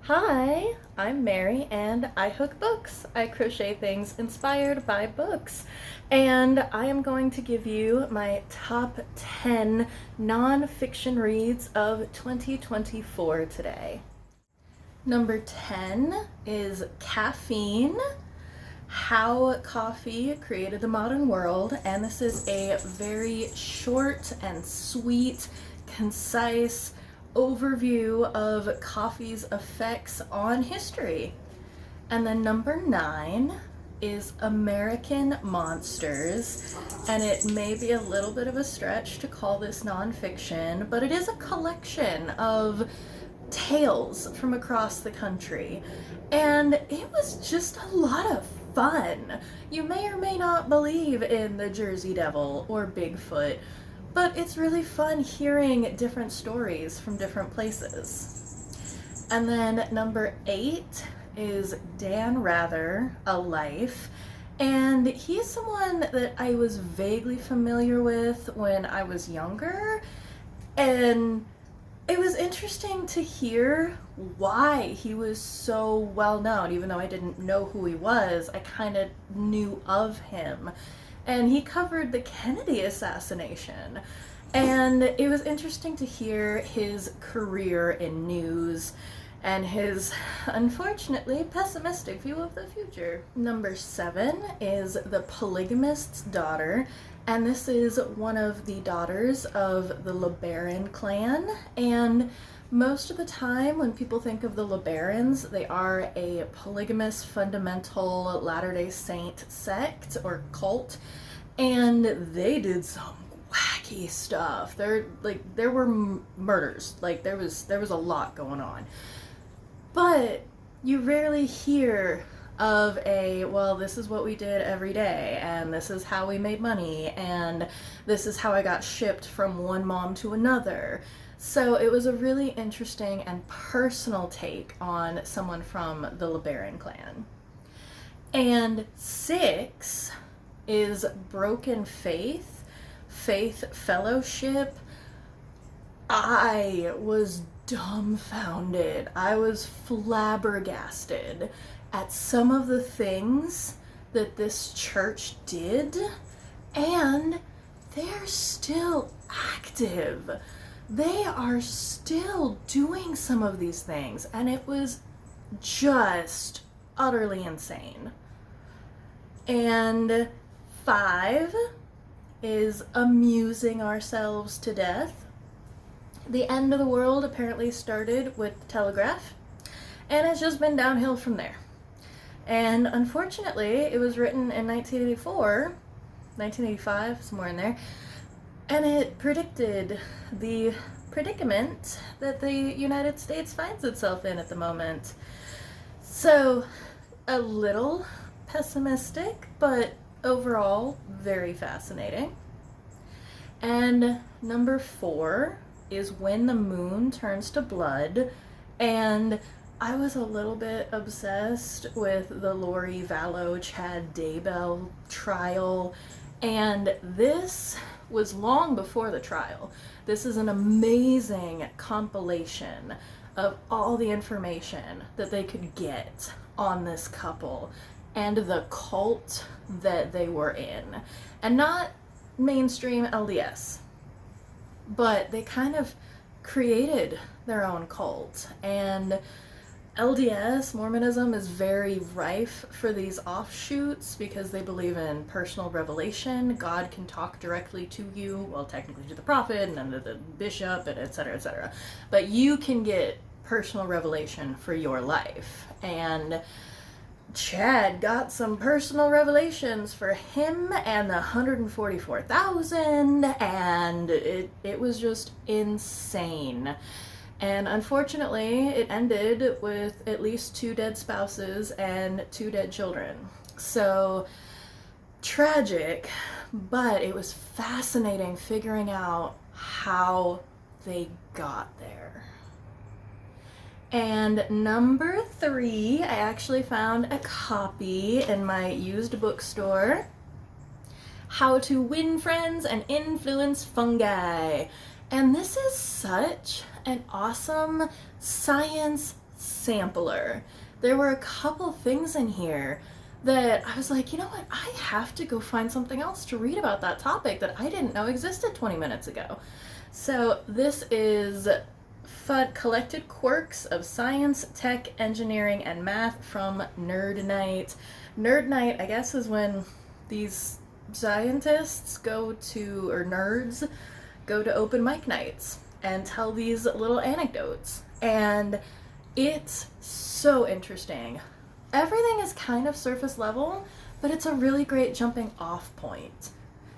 Hi, I'm Mary and I hook books. I crochet things inspired by books. And I am going to give you my top 10 nonfiction reads of 2024 today. Number 10 is Caffeine: How Coffee Created the Modern World. And this is a very short and sweet, concise overview of coffee's effects on history. And then number 9 is American Monsters, and it may be a little bit of a stretch to call this nonfiction, but it is a collection of tales from across the country, and it was just a lot of fun. You may or may not believe in the Jersey Devil or Bigfoot, but it's really fun hearing different stories from different places. And then number 8 is Dan Rather, A Life. And he's someone that I was vaguely familiar with when I was younger. And it was interesting to hear why he was so well known. Even though I didn't know who he was, I kind of knew of him. And he covered the Kennedy assassination. And it was interesting to hear his career in news and his unfortunately pessimistic view of the future. Number 7 is The Polygamist's Daughter, and this is one of the daughters of the LeBaron clan. And most of the time when people think of the LeBarons, they are a polygamous fundamental Latter-day Saint sect or cult, and they did some wacky stuff. There were murders, there was a lot going on. But you rarely hear of well, this is what we did every day, and this is how we made money, and this is how I got shipped from one mom to another. So it was a really interesting and personal take on someone from the LeBaron clan. And 6 is Broken Faith, Faith Fellowship. I was dumbfounded. I was flabbergasted at some of the things that this church did, and they're still active. They are still doing some of these things, and it was just utterly insane. And 5 is Amusing Ourselves to Death. The end of the world apparently started with the telegraph, and it's just been downhill from there. And unfortunately, it was written in 1984, 1985, somewhere in there, and it predicted the predicament that the United States finds itself in at the moment. So, a little pessimistic, but overall very fascinating. And number 4 is When the Moon Turns to Blood, and I was a little bit obsessed with the Lori Vallow Chad Daybell trial, and this was long before the trial. This is an amazing compilation of all the information that they could get on this couple and the cult that they were in. And not mainstream LDS, but they kind of created their own cult. And LDS, Mormonism, is very rife for these offshoots because they believe in personal revelation. God can talk directly to you, well, technically to the prophet and then to the bishop, and etc., etc. But you can get personal revelation for your life. And Chad got some personal revelations for him and the 144,000, and it was just insane. And unfortunately, it ended with at least 2 dead spouses and 2 dead children. So tragic, but it was fascinating figuring out how they got there. And number 3, I actually found a copy in my used bookstore. How to Win Friends and Influence Fungi. And this is such an awesome science sampler. There were a couple things in here that I was like, you know what, I have to go find something else to read about that topic that I didn't know existed 20 minutes ago. So this is Collected Quirks of Science, Tech, Engineering, and Math from Nerd Night. Nerd Night, I guess, is when these scientists go to, or nerds, go to open mic nights and tell these little anecdotes. And it's so interesting. Everything is kind of surface level, but it's a really great jumping off point.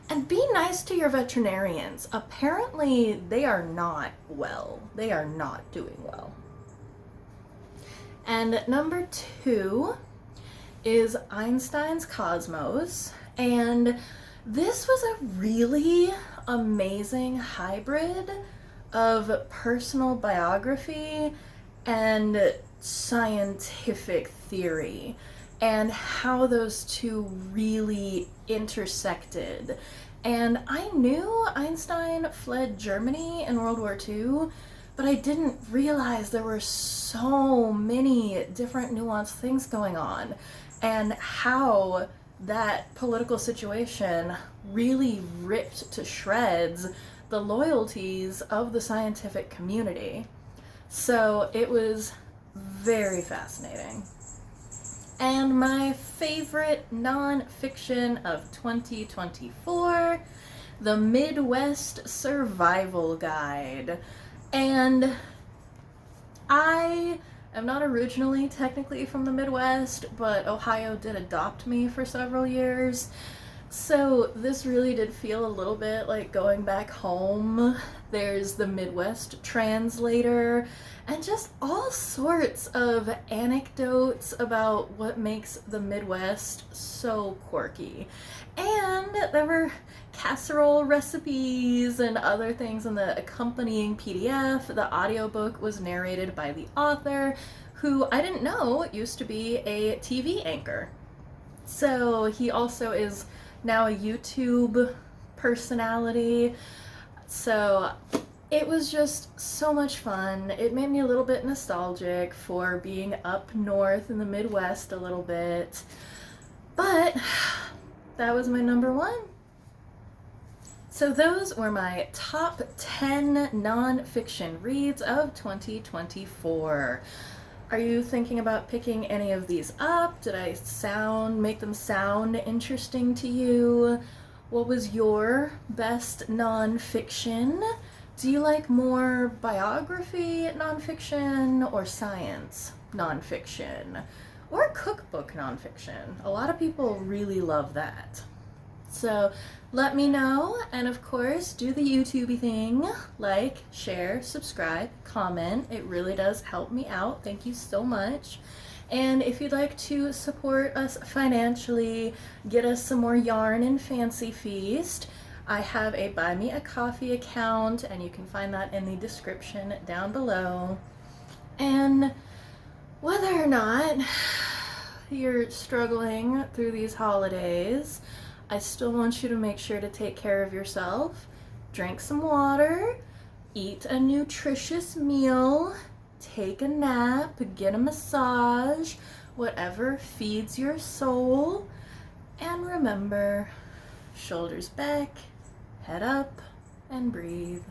And be nice to your veterinarians. Apparently, they are not well. They are not doing well. And number 2 is Einstein's Cosmos. And this was a really amazing hybrid of personal biography and scientific theory, and how those two really intersected. And I knew Einstein fled Germany in World War II, but I didn't realize there were so many different nuanced things going on, and how that political situation really ripped to shreds the loyalties of the scientific community. So it was very fascinating. And my favorite nonfiction of 2024, The Midwest Survival Guide. And I am not originally technically from the Midwest, but Ohio did adopt me for several years. So this really did feel a little bit like going back home. There's the Midwest translator and just all sorts of anecdotes about what makes the Midwest so quirky. And there were casserole recipes and other things in the accompanying PDF. The audiobook was narrated by the author, who I didn't know used to be a TV anchor. So he also is now a YouTube personality. So it was just so much fun. It made me a little bit nostalgic for being up north in the Midwest a little bit. But that was my number 1. So those were my top 10 nonfiction reads of 2024. Are you thinking about picking any of these up? Did I make them sound interesting to you? What was your best nonfiction? Do you like more biography nonfiction or science nonfiction? Or cookbook nonfiction? A lot of people really love that. So let me know, and of course, do the YouTube thing. Like, share, subscribe, comment. It really does help me out. Thank you so much. And if you'd like to support us financially, get us some more yarn and fancy feast, I have a Buy Me a Coffee account, and you can find that in the description down below. And whether or not you're struggling through these holidays, I still want you to make sure to take care of yourself, drink some water, eat a nutritious meal, take a nap, get a massage, whatever feeds your soul. And remember, shoulders back, head up, and breathe.